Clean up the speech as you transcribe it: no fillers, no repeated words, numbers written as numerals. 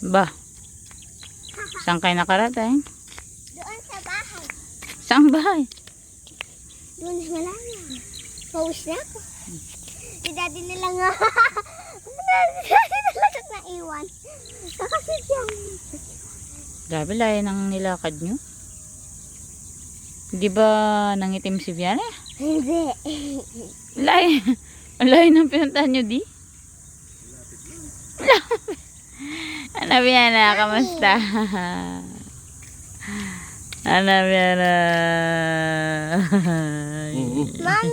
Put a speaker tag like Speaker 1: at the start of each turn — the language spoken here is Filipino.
Speaker 1: Ba? Saan kayo nakarating?
Speaker 2: Doon sa bahay.
Speaker 1: Saan bahay?
Speaker 2: Doon sa malaya. Pawis na ako. Si daddy nila nga. Si daddy nila na iwan. Nakasit yan.
Speaker 1: Grabe, layo ng nilakad nyo. Di ba nangitim si Viana?
Speaker 2: Hindi.
Speaker 1: Layo. Layo ng pinuntahan nyo, di? Ano, Viana? Kamusta? Ano, Viana?
Speaker 2: Mom,